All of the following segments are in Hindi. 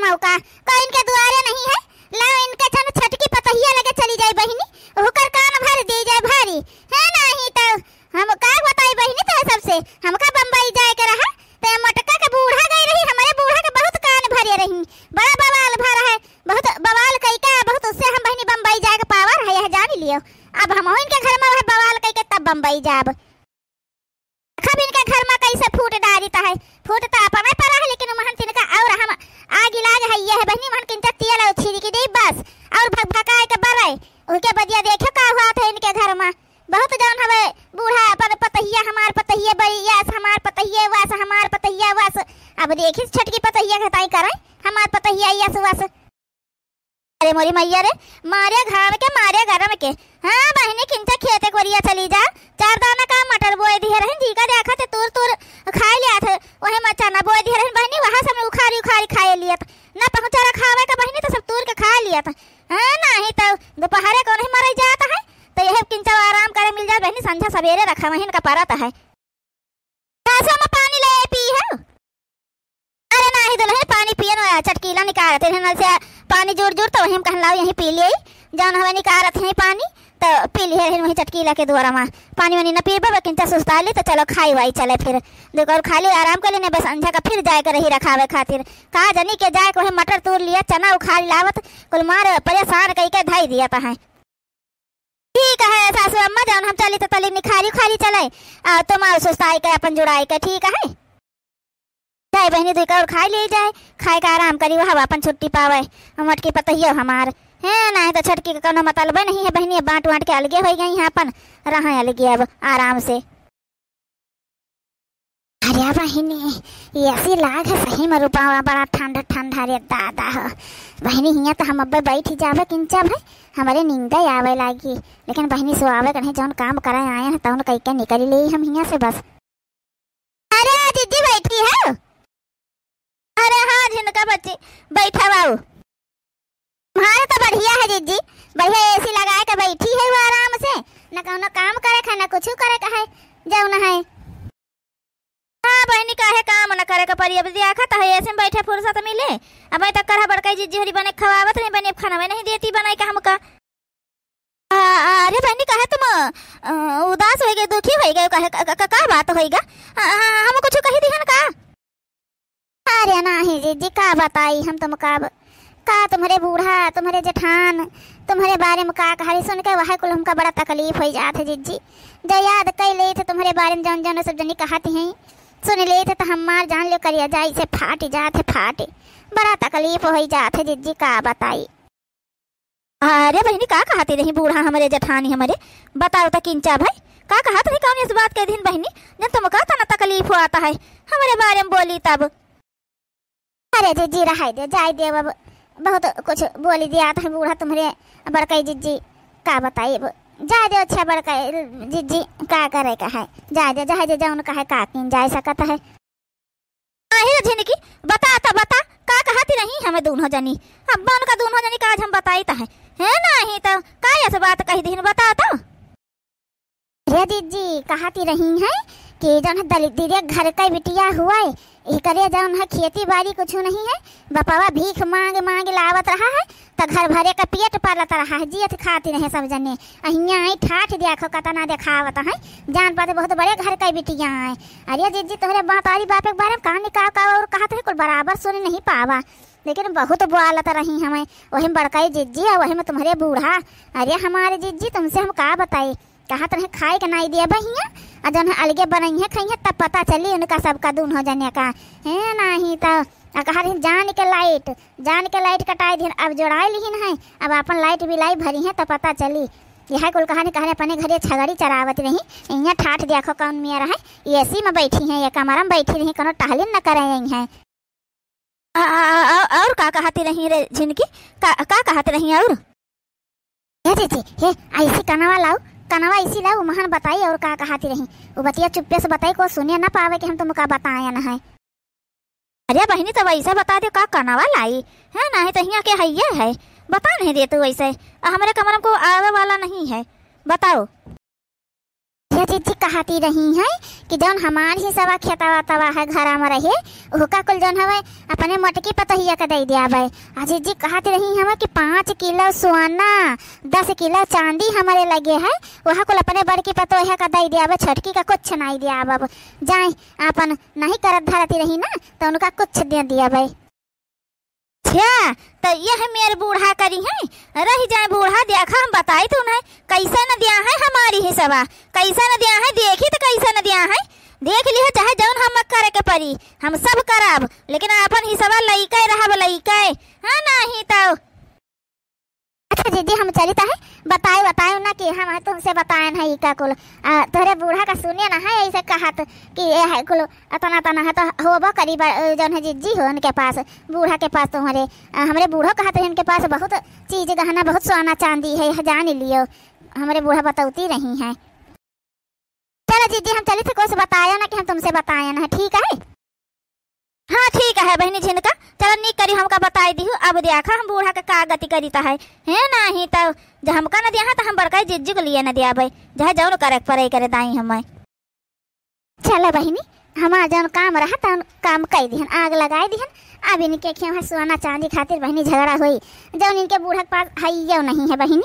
मौका कोई इनके दुआरे नहीं है। ला इनके छन छटकी पतहिया लगे चली जाए बहिनी, होकर कान भर दे जाए भारी है। नहीं तो हम का बताई बहिनी तो सबसे हमका बम्बई जाए के रहा तो मटका के बूढ़ा गई रही, हमारे बूढ़ा के बहुत कान भरे रही, बड़ा बवाल भरा है, बहुत बवाल कई का बहुत उससे हम बहिनी बम्बई जाए के पावर है यह जान लियो। अब हम इनके घर में बवाल कई के तब बम्बई जाब। खब इनके घर में कैसे फूट डारीता है, फूटता अपने पर है लेकिन महन तिनका और हम आग इलाज है ये है बहनी महन किंता तेल और छिड़की दे बस और भगभकाए के बरे उनके बदिया देखो का हुआ था इनके घर में। बहुत जौन हवे बूढ़ा अपन पतहिया हमार पतहिया बरियास हमार पतहिया वास हमार पतहिया वास। अब देखी छटकी पतहिया घटाई करे हमार पतहिया यस वास। अरे मोरी मैया रे मारे घाम के मारे गरम के। हाँ बहनी किंता खेते कोरिया चली जा, चार दाना का मटर बोए दिए रहन जी का देखा थे तूर तूर खा लिया था वही मचाना बोए दिए रहन बहनी वहां से उखाड़ी उखाड़ी खाए लिया था ना पहुंचारा खावे का बहनी तो सब तूर के खा लिया था। हाँ नहीं तो दोपहरे को नहीं मर जाता है तो यह किंचा आराम करे मिल जाए बहनी संझा सवेरे रखा वहीं का परत है। में पानी ले पी है। अरे नहीं दुल्हन पानी पिए न चटकीला निकालते हैं नल से पानी जोर जोर तो वहीं कहन लाओ यहीं पी लिए जौन हमें निकालत है पानी तो पी लिए वहीं चटकीला के द्वारा में पानी वानी न पी बा किंचा सुस्ता ली तो चलो खाई वाई चले फिर देखो खाली आराम कर लेने बस संझा का फिर जाए कर रही रखावे खातिर कहा जनी के जाए को मटर तोड़ लिया चना उखाड़ लावत कुल मार परेशान कई के धाई दिया है। ठीक है सासू अम्मा जौन हम चली तो तली निखारी खारी चले तुम्हारे सुस्ताई के अपन जुड़ाई के ठीक है जाए बहनी दुई और खाई ले जाए खाए का आराम करी वह अपन छुट्टी पावे मटकी पतहिया हमार है नहीं तो छटकी का कोनो मतलब नहीं है बहनी बांट वाट के अलगे हो गई है अपन रहा अलगे अब आराम से। अरे बहनी ये ऐसी लाग है सही में रूपा बड़ा ठंडा ठंडा रे दादा हो बहनी हिया तो हम अब बैठ जावे किंचा भाई हमारे नींदा आवे लागी लेकिन बहनी सुआवे कहीं जौन काम कराए आए हैं तौन कई के निकल ले हम हिया से बस। अरे दीदी बैठी है। अरे हाँ जिनका बच्ची बैठा बाबू हमारे तो बढ़िया है जीजी बढ़िया एसी लगा के बैठी है वो आराम से न कौनो काम करे खा न कुछ करे का है जौन है। हाँ बहनी का है काम न करे का परी अब दिया खाता है ऐसे में बैठे फुर्सत मिले अब तक कर बड़काई जीजी हरी बने खवावत नहीं बने खाना में नहीं देती बनाई का हमका। अरे बहनी कहे तुम उदास हो गए दुखी हो गए कहे का बात होएगा हम कुछ कही दिहन का। अरे नहीं जीजी का बताई हम तुम का तुम्हारे बूढ़ा तुम्हारे जेठान तुम्हारे बारे में का कहानी सुन के वह कुल हमका बड़ा तकलीफ हो जात है जीजी जो याद कर ले थे तुम्हारे बारे में जौन जौन सब जनी कहती हैं सुन ले थे तो हम मार जान लो करिया जाए से फाटी जाते फाटे बड़ा तकलीफ हो जात है जीजी का बताई। अरे बहनी का कहती रही बूढ़ा हमारे जेठानी हमारे बताओ तो किंचा भाई का कहा था कौन इस बात के दिन बहनी जब तुम कहता ना तकलीफ आता है हमारे बारे में बोली तब। अरे जीजी रहा दे जाए दे अब बहुत कुछ बोली दिया था बूढ़ा तुम्हारे बड़काई जीजी का बताइए जा दे अच्छा बड़काई जीजी का करे का है जा दे जौन का है का किन जा सकता है। की बता का कहती नहीं हमें दोनों जनी अब उनका दोनों जनी का आज हम बताई है नहीं तो का ऐसा बात कही दिन बता तो। रे जीजी कहती रही है कि जौन दीदी घर का बिटिया हुआ है ये करे जौन है खेती बाड़ी कुछ नहीं है बपावा भीख मांग मांग लावत रहा है तो घर भरे का पेट पालत रहा है जियत खाती नहीं सब जने अहिया आई ठाठ देखो कतना देखावत है जान पाते बहुत बड़े घर का बिटिया है। अरे जीजी तुम्हारे बातारी बाप के बारे में कहानी का और कहते है कुछ बराबर सुन नहीं पावा लेकिन बहुत बोलत रही हमें वही बड़काई जीजी और वही में तुम्हारे बूढ़ा। अरे हमारे जीजी तुमसे हम का बताई कहा तुम्हें खाए का नहीं दिया बहिया और जौन अलगे बनाई है खाई है तब पता चली उनका सबका दून हो जाने का है नहीं तो कहा जान के लाइट कटाई दिन अब जोड़ाई लीन है अब अपन लाइट बिलाई भरी है तो पता चली यह कुल कहानी कहने अपने घरे छगड़ी चरावत रही यहाँ ठाठ देखो कौन मेरा है एसी में बैठी है या कमरा में बैठी रही कोनो टहलिन न करे है। और का कहती रही रे जिनकी का कहती रही और ऐसी कनवा लाओ कनवा इसी लाओ महान बताई और का कहती रही वो बतिया चुप्पे से बताई को सुने ना पावे कि हम तुमका बताया ना है। अरे बहनी तो वैसा बता दे का कनवा लाई है ना है तो यहाँ के है बता नहीं दे तू वैसे हमारे कमरा को आवे वाला नहीं है बताओ। ये चीज कहती रही है कि जौन हमार ही सवा खेतवा तवा है घरा में रहे ओका कुल जौन हवे अपने मटकी पतहिया के दे दिया भाई। अजी जी कहती रही हमें कि 5 किलो सोना 10 किलो चांदी हमारे लगे है वहाँ कुल अपने बड़की पतोहिया का दे दिया भाई। छटकी का कुछ नहीं दिया अब जाए अपन नहीं करत धरती रही ना तो उनका कुछ दे दिया भाई। अच्छा तो यह मेरे बूढ़ा करी है रह जाए बूढ़ा देखा हम बताई तो उन्हें कैसा न दिया है हमारी ही सवा कैसा न दिया है देखी तो कैसा न दिया है देख लियो चाहे जौन हम करे के परी हम सब करब लेकिन अपन ही सवा लइका रहब लइका हाँ नहीं तो। अच्छा दीदी हम चलित है बताए ना कि हम तुमसे बताए है का कुल तोरे बूढ़ा का सुने ना है ऐसे कहत कि ये है कुल अतना तना है तो होबो करीब जौन है जीजी हो उनके पास बूढ़ा के पास तुम्हारे हमारे बूढ़ो कहते हैं उनके पास बहुत चीज गहना बहुत सोना चांदी है जान लियो हमारे बूढ़ा बताती रही है। चलो जीजी हम चलित कुछ बताया ना कि हम तुमसे बताए ना ठीक है। हाँ ठीक है बहनी झिनका चलो नहीं करी हमका बताई दी अब देखा हम बूढ़ा के का गति करीता है नहीं तो जब हमका न दिया तो हम बड़का जिज्जी को लिए न दिया भाई जहाँ जौन करे परे करे दाई हमें। चलो बहनी हमारा जौन काम रहा तो काम कर दिहन आग लगाई दिहन अब इनके क्यों सोना चांदी खातिर बहनी झगड़ा हुई जौन इनके बूढ़ा के पास है नहीं है बहनी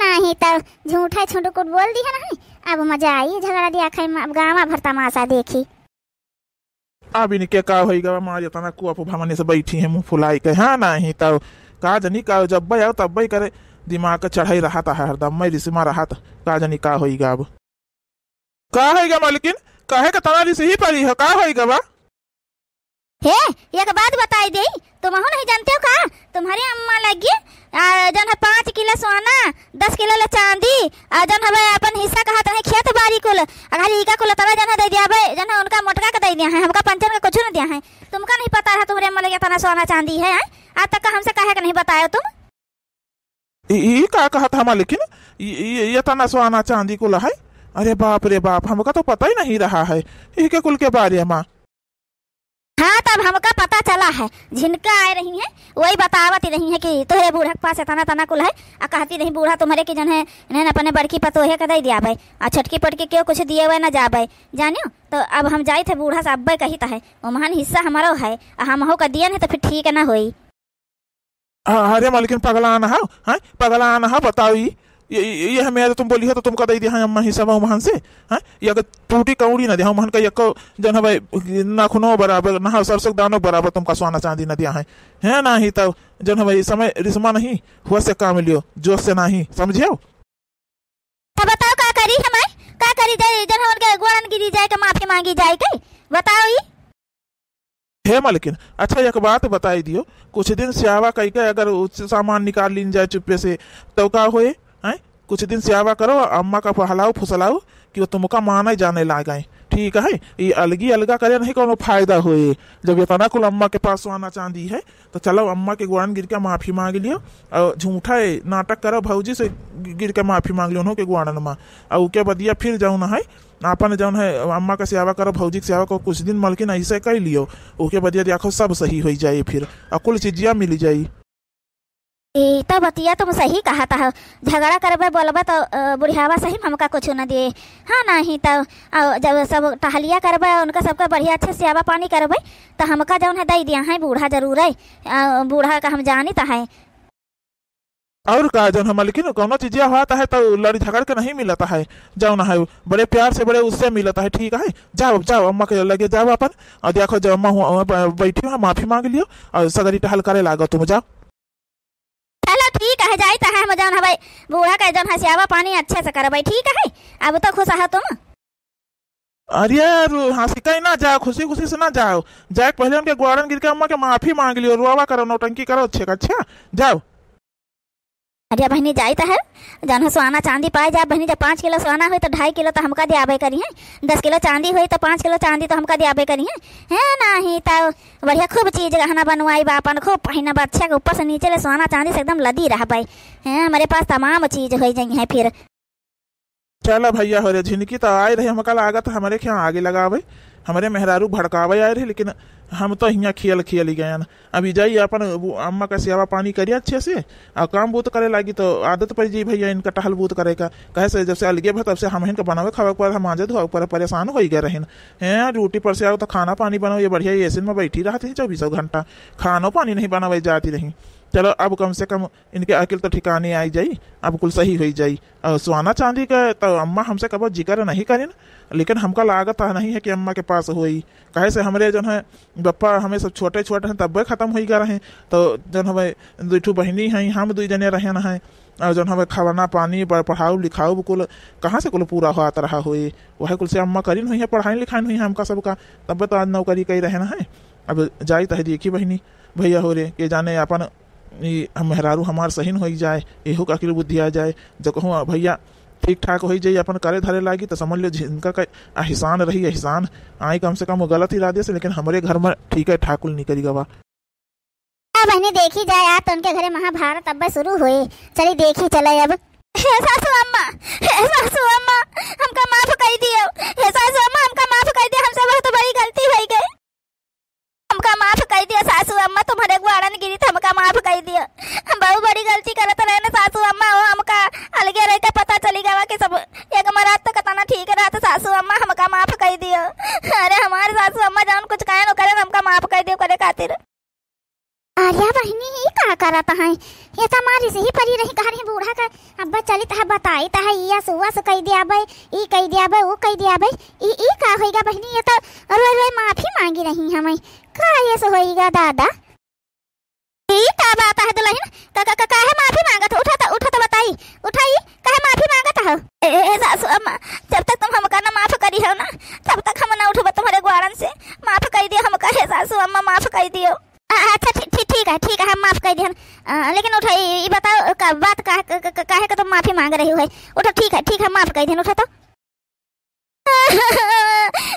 नहीं तो झूठा छुटकुट बोल दिहन है अब मजा आई झगड़ा दिया खाई गाँव भर तमाशा देखी। अब इनके का होगा मार तना कुआ भमने से बैठी है मुँह फुलाई के हाँ नहीं तो का जनी का जब आओ तब करे दिमाग का चढ़ाई रहा था हरदम मैं रिश्मा रहा था का जनी का होगा अब का होगा मालिकिन कहे का तना रिश्ते ही पड़ी है का होगा बा हे एक बात बताई दे तुम नहीं जानते हो का तुम्हारी अम्मा लगी जन है 5 किलो सोना 10 किलो चांदी जन है अपन हिस्सा कहा है खेत बाड़ी कुल अगर इका कुल तना जन दे दिया भाई जन उनका मोटका का दे दिया है हमका पंचन का कुछ न दिया है तुमका नहीं पता है तुम्हारे अम्मा लगे तना सोना चांदी है आज तक का हमसे कहे का नहीं बताया तुम ये का कहा था मालिकिन ये तना सोना चांदी कुल है अरे बाप हमका तो पता ही नहीं रहा है ये कुल के बारे में। हाँ तब हमका पता चला है झिनका आ रही है वही बतावत रही है कि तोहरे बूढ़ा के पास तना तना कुल है कहती रही बूढ़ा तुम्हारे की जन है अपने बड़की पतोहे का दे दिया भाई छटकी पटकी क्यों कुछ दिए हुए ना जा भाई जानियो तो अब हम जाए थे बूढ़ा से अब्बे कही है वो महान हिस्सा हमारा है हम हो का दिया नहीं तो फिर ठीक ना होई। अरे मालिकिन पगला ना है पगला ना बताओ ये हमें तो तुम बोली है तो तुमको दे दिया अम्मा हिस्सा महन से हाँ ये अगर टूटी कौड़ी ना दिया महन का यको जन है भाई नाखूनो बराबर ना सरसों दानों बराबर तुमका सोना चांदी न दिया है ना ही तब जन है भाई समय रिश्मा नहीं हुआ से काम लियो जोश से नहीं समझियो। तो बताओ का करी हमें का करी जाए जन उनके गोड़न गिरी जाए का माफी मांगी जाए के बताओ ये हे मालिकिन। अच्छा एक बात बताई दियो कुछ दिन स्यावा कही के अगर सामान निकाल लीन जाए चुप्पे से तो का होए कुछ दिन सेवा करो अम्मा का फहलाओ फुसलाओ कि वो तुमका माने जाने लागे ठीक है। ये अलगी अलगा करे नहीं कोनो फायदा होए जब इतना कुल अम्मा के पास सोना चांदी है तो चलो अम्मा के गोड़न गिर के माफी मांग लियो और झूठा नाटक करो भौजी से गिर के माफी मांग लियो के गोड़न में और उसके बदिया फिर जाऊ ना है आपन जौन है अम्मा का सेवा करो भौजी की सेवा को कुछ दिन मलकिन ऐसे कर लियो उसके बदिया देखो सब सही हो जाए फिर और कुल चीजिया मिल जाये। तो बतिया तुम सही कहा था झगड़ा करबे बोलबे तो बुढ़ियावा सही हमका कुछ न दिए हाँ नहीं तो जब सब टहलिया करबे उनका सबका बढ़िया अच्छे सेवा पानी करबे तो हमका जौन है दे दिया है बूढ़ा जरूर है बूढ़ा का हम जानी तो है और का जौन है लेकिन कोनो चीजिया होता है तो लड़ी झगड़ के नहीं मिलता है जौन है बड़े प्यार से बड़े उससे मिलता है ठीक है। जाओ अम्मा के लगे जाओ अपन और देखो जब अम्मा बैठी हो माफी मांग लियो और सगरी टहल करे लागो तुम जाओ। ठीक है जाई है हम जौन है बूढ़ा का जौन है सेवा पानी अच्छे से करबे ठीक है अब तो खुश है तुम। अरे हंसी कहीं ना जाओ खुशी खुशी से ना जाओ जाए पहले उनके ग्वारन गिर के अम्मा के माफी मांग लियो रोवा करो नौटंकी करो अच्छा जाओ। अरे बहनी जाई है जौन है सोना चांदी पाए जा बहनी जब 5 किलो सोना हुई तो 2.5 किलो तो हमका दियाबे करी है 10 किलो चांदी हुई तो 5 किलो चांदी तो हमका दियाबे करी है नहीं तो बढ़िया खूब चीज गहना बनवाई बापन खूब पहना बच्चा के ऊपर से नीचे ले सोना चांदी से एकदम लदी रह पाई है हमारे पास तमाम चीज हो जाई है फिर। चलो भैया हो रे झिनकी तो आए रहे हमका लागत हमारे क्या आगे लगावे हमारे मेहरारू भड़कावे आए रहे, लेकिन हम तो यहाँ खेल खेल ही गए। अभी जाइए अपन अम्मा का सेवा पानी करिए अच्छे से, और काम बूत करे लागी तो आदत पड़ जी भैया इनका टहल बूत करे का। कहे से जब से अलगे भा तब से हम इनका बनावे खावे पर हम आजे धोवे पर परेशान हो गए रहें हैं। ड्यूटी पर से आओ तो खाना पानी बनाओ, ये बढ़िया एसी में बैठी रहती है 24 घंटा, खानो पानी नहीं बनावे जाती रही। चलो अब कम से कम इनके अकिल तो ठिकाने आई जाई, अब कुल सही हो जाई। और सोना चांदी का तो अम्मा हमसे कबो जिक्र नहीं करें, लेकिन हमका लागत नहीं है कि अम्मा के पास होई। कहे से हमारे जो है बप्पा हमें सब छोटे छोटे हैं तब खत्म हो गए रहे, तो जो हमें दो बहनी हैं, हम 2 जने रहे न हैं, और जो हमें खाना पानी पढ़ाओ लिखाओ कुल कहाँ से कुल पूरा हो आता रहा हुई। वह कुल से अम्मा करी हुई है, पढ़ाई लिखाई हुई है हमका सबका, तब तो आज नौकरी कही रहे न है। अब जाई तह देखी बहनी भैया हो रे के जाने अपन मेहरारू हमार सहीन हो जाए, एहो का अकिल बुद्धि आ जाए। जो कहूँ भैया ठीक ठाक हो जाइए अपन करे धरे लागी तो समझ लो जिनका का एहसान रही एहसान आई कम से कम वो गलत इरादे से, लेकिन हमारे घर में ठीक है ठाकुर नहीं करी गवा। बहनी देखी जाए आज तो उनके घरे महाभारत अब शुरू हुई, चली देखी चले। अब हे सासू अम्मा, हे सासू अम्मा हमका माफ कर दियो, हे सासू अम्मा हमका माफ कर दियो, हमसे बहुत बड़ी गलती हो गई, हमका माफ कर दियो सासू अम्मा, तुम्हारे गुआड़न गिरी था हमका माफ कर दियो, हम बहुत बड़ी गलती करत रहे ना सासू अम्मा। वो हमका अलगे रह के पता चली गवा कि सब एक मरात तो कतना ठीक रहा था सासू अम्मा, हमका माफ कर दियो। अरे हमारे सासू अम्मा जान कुछ कहे न करे, हमका माफ कर दियो करे खातिर। आर्या बहनी ही का करत है, ये तो हमारी से ही परी रही कह रही बूढ़ा का अब्बा चली तह बताई तह या सुवा से कह दिया भाई, ई कह दिया भाई, वो कह दिया भाई, ई का होएगा बहनी, ये तो रोए रोए माफी मांगी रही हमें, का ये से होएगा दादा? ई का बात है दुल्हन, काहे माफी मांगत हो? उठा तो बताई, उठाई काहे माफी मांगत हो? ए सासू अम्मा जब तक तुम हमका ना माफ करी हो ना तब तक हम ना उठब तुम्हारे ग्वारन से, माफ कर दियो हमका हे सासू अम्मा, माफ कर दियो। अच्छा ठीक है हम माफ कर दिहन, लेकिन उठो ये बताओ का बात काहे का तुम माफी मांग रही हो? उठो ठीक है माफ कर दिहन, उठो तो।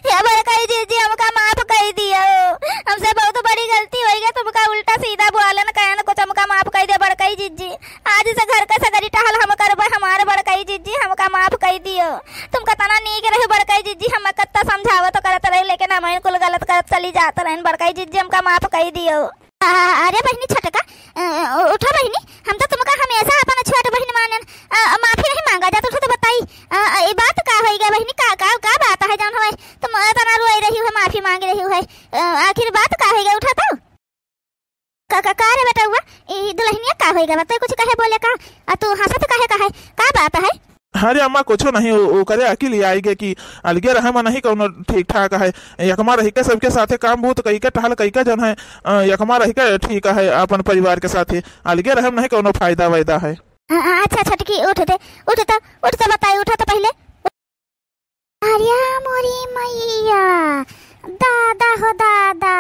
या बड़काई जी हमका माफ कर दियो, हमसे बहुत बड़ी गलती हो गई, तुमका उल्टा सीधा बोलन कहन कुछ, हमका माफ कर दियो बड़काई जी। आज से घर का सगरी टहल हम करबे, हमारे बड़काई जी हमका माफ कर दियो। तुमका तना नीक रहे बड़काई जी, हम कत्ता समझावत तो करत रहे, लेकिन हम कुल गलत करत चली जात रहन, बड़काई जी हमका माफ कर दियो। अरे बहनी छटका उठो बहनी, हम तो तुमका हमेशा अपन छोट बहन मानन, माफी नहीं मांगा जात, उठो तो बताई ये बात का होएगा बहनी, का बात है जान होए तुम तना रोई रही हो, माफी मांग रही हो, आखिर बात का होएगा? उठा तो का रे बेटा हुआ ई दुल्हनिया का होएगा बताई, कुछ कहे बोले का तू हंसत काहे का बात है? अरे अम्मा कुछ नहीं वो करे अकेले आई गे कि अलगे रहे में नहीं कौनो ठीक ठाक है, यकमा रही के सबके साथे काम बहुत कई के टहल कई का जन है, यकमा रही के ठीक है अपन परिवार के साथे, अलगे रहे में नहीं कौनो फायदा वायदा है। अच्छा छटकी उठ तो बताई, उठो तो पहले। अरे मोरी मैया दादा हो दादा,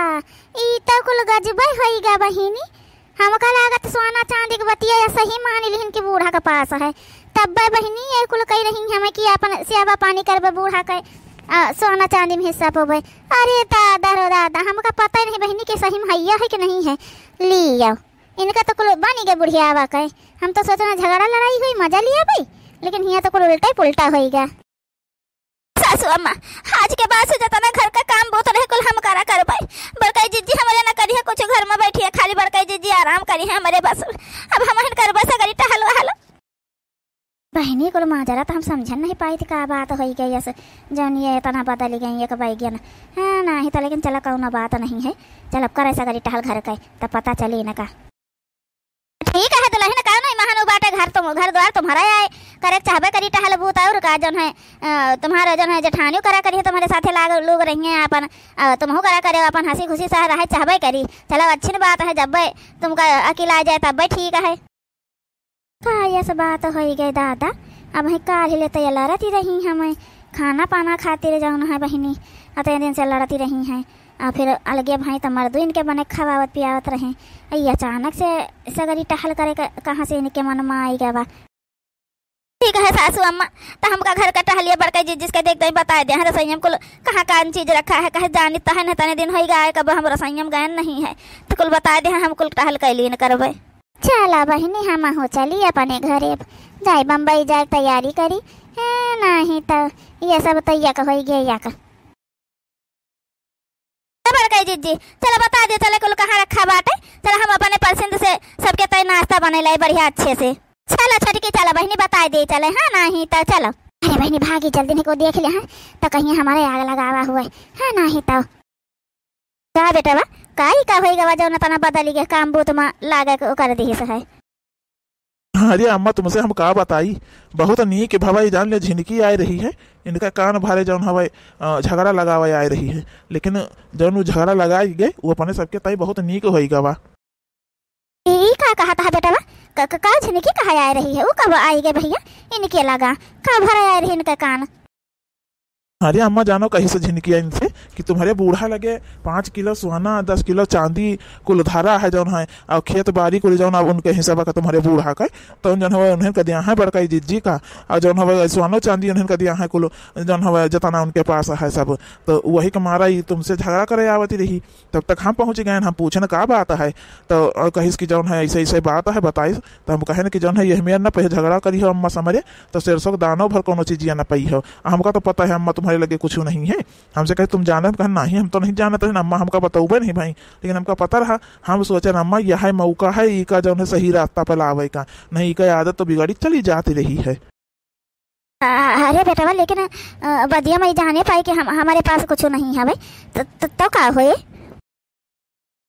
ई तो कुल गजबे होइगा बहिनी, हमका लागत सोना चांदी के बतिया या सही मान लिहन के बूढ़ा के पास है, तब बहनी ये कुल कह रही हमें कि अपन सेवा पानी करबे बूढ़ा के सोना चांदी में हिस्सा पोबे। अरे दादा रो दादा हमका पता ही नहीं बहनी के सही में हैया है कि नहीं है, ली आओ इनका तो कुल बनी गए बुढ़िया आवा के, हम तो सोचना झगड़ा लड़ाई हुई मजा लिया भाई, लेकिन यहाँ तो कुल उल्टा ही पुल्टा होएगा। सासू अम्मा आज के बाद से जतना घर का काम बहुत रहे कुल हम करा कर पाए, बड़काई जीजी हमारे ना करी है कुछ, घर में बैठी है खाली बड़काई जीजी आराम करी है हमारे बस, अब हम कर बस करी टहल वहल। बहनी को माजरा तो हम समझन नहीं पाई थी का बात हो गई ऐसे, जौन ये तना बदल गई एक बैग ना है ना ही तो, लेकिन चलो कौन बात नहीं है, चल अब करे सगरी टहल घर का तब पता चली ना का। ठीक है दुल्हन का नहीं महानु बाटे, घर द्वार तुम्हारा आए करे चाहबे करी टहल बूत, और का जौन है तुम्हारा जौन है जेठानियों करा करी तुम्हारे साथे लोग रही हैं अपन, तुम करा करे अपन हंसी खुशी से रहे चाहबे करी, चलो अच्छी बात है, जब तुमका अकेला आ जाए तब ठीक है। का ये सब बात हो गई दादा, अब ही काल ले तो लड़ती रही हमें खाना पाना खातिर जौन है बहनी, अतः दिन से लड़ती रही हैं, और फिर अलगे भाई तो मर्दू इनके बने खवावत पियावत रहे, ये अचानक से सगरी टहल करे कहाँ से इनके मन में आई गया। ठीक है सासू अम्मा, तो हमका घर का टहलिए बड़का जी जिसके देखते ही बता दे रसोईम कुल कहाँ कौन चीज रखा है, कहे जानी तो है न तने दिन हो गया कब हम रसोईम गए नहीं है, तो कुल बता दे हम कुल टहल कैली न करबे। चला बहनी हम हो चली अपने घरे, जाए बम्बई जाए तैयारी करी है, नहीं तो ये सब तैयार हो गया का। बड़का जीजी, चलो बता दे चले कुल कहाँ रखा बाटे। चलो हम अपने पसंद से सबके तय नाश्ता बने लाई बढ़िया अच्छे से। चलो छोटकी चलो बहनी बता दे चले, हाँ नहीं तो चलो। अरे बहनी भागी जल्दी नहीं को देख ले, हाँ तो कहीं हमारे आग लगावा हुआ है, हाँ नहीं तो का बेटा बा काई का होई गवा जौन तना बदली के काम बूत में लागे कर दी है। अरे अम्मा तुमसे हम का बताई, बहुत नीक भवाई जान ले झिनकी आई रही है, इनका कान भारे जौन हवाई झगड़ा लगावा आई रही है, लेकिन जौन वो झगड़ा लगाई गए वो अपने सबके तई बहुत नीक होई गवा। ई का कहा था बेटा बा का झिनकी कहा आई रही है, वो कब आई गए भैया इनके लगा का भरा आई रही इनका कान। अरे अम्मा जानो कहीं से झिनकी इनसे कि तुम्हारे बूढ़ा लगे 5 किलो सोना 10 किलो चांदी कुल धारा है जौन है, और खेत बाड़ी कुल जौन अब उनके हिसाब का तुम्हारे बूढ़ा का तो जौन है उन्हें का दिया है बड़का जीजी का, और जौन है सोनो चांदी उन्हें का दिया है कुल जौन है जतना उनके पास है सब, तो वही का मारा ही तुमसे झगड़ा करे आवती रही। तब तक हम पहुँच गए, हम पूछने का बात है तो कहीं की जौन है ऐसे ऐसे बात है बताई, तो हम कहे कि जौन है यह मेरा न पहले झगड़ा करी हो अम्मा समझे तो सरसों दानों भर कोनो चीज न पाई हो। हमका तो पता है अम्मा तुम्हारे लगे कुछ नहीं है, हमसे कहे तुम जाने कहा नहीं हम तो नहीं जानते हैं अम्मा, हमका बताऊबे नहीं भाई, लेकिन हमका पता रहा। हम सोचे अम्मा यह मौका है इका जो है सही रास्ता पर लावे का, नहीं इका आदत तो बिगाड़ी चली जाती रही है। अरे बेटा लेकिन बदिया मैं जाने पाई कि हमारे पास कुछ नहीं है भाई तो का होए।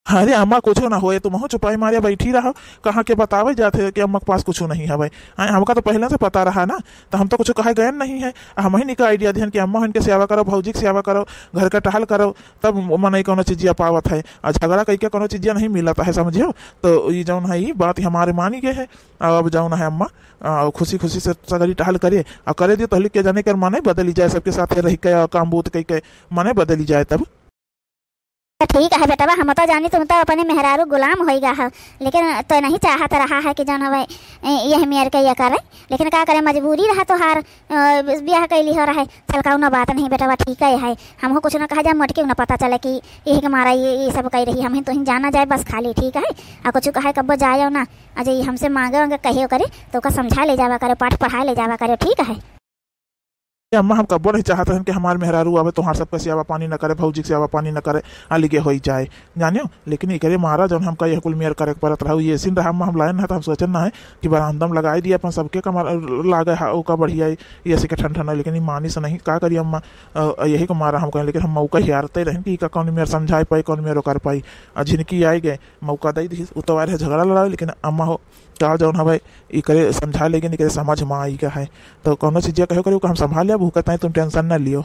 अरे अम्मा कुछ ना होए, तुम हो चुपाई मारे बैठी रहो, कहाँ के बतावे जाते कि अम्मा के पास कुछ नहीं है भाई, हमका तो पहले से पता रहा ना, तो हम तो कुछ कहे गए नहीं है। हम ही निका आइडिया ध्यान कि अम्मा इनके सेवा करो, भौजी की सेवा करो, घर का टहल करो, तब मन कोनो चीजिया पावत है, और झगड़ा कई के कोनो चीजिया नहीं मिलता है समझियो। तो ये जौन है ये बात हमारे मानी गए है, अब जौन है अम्मा खुशी खुशी से सगरी टहल करे और करे दिए तो लिख के जाने कर माने बदली जाए, सबके साथ रह के काम बूत कई के माने बदली जाए तब ठीक है बेटा हम तो जानी तुम तो अपने मेहरारू गुलाम हो गया है, लेकिन तो नहीं चाहता रहा है कि जौन हवे यह मेयर के ये करे, लेकिन क्या करे मजबूरी रहा तो हार ब्याह कैली हो रहा है। चल का ना बात नहीं बेटा ठीक है हम कुछ ना कहा जाए मोटके ना पता चले कि यही के मारा ये सब कह रही हम तो ही जाना जाए बस खाली ठीक है, और कुछ कहे कब जाए ना अजय हमसे मांगे वांगे कहे करे तो का समझा ले जावा करे, पाठ पढ़ा ले जावा करे ठीक है। अम्मा हम कब्बो नहीं चाहते हैं कि हमारे मेहरारू आवे तुम्हारे सबका सेवा पानी न करे, भौजी की सेवा पानी न करे, आलिगे हो जाए जानियो, लेकिन ये करे महाराज जौन हमका यह कुल मेयर करे परत रहा ये सिन रहा हम लाइन है तो हम सोचन ना है कि बरामदम लगाई दिया अपन सबके कमर लागे का बढ़िया ये ऐसे के ठंड है, लेकिन मानी से नहीं का करिए अम्मा यही को मारा हम कहें, लेकिन हम मौका हारते रहें कि कौन मेयर समझाए पाई कौन मेयर कर पाई, झिनकी आई गए मौका दे दी उतवार है झगड़ा लड़ा, लेकिन अम्मा हो का जौन हवे ये करे समझा लेकिन करे समझ में आई का है, तो कोनो चीज़ कहो करे हम संभाल लिया भूखत नहीं तुम टेंशन न लियो।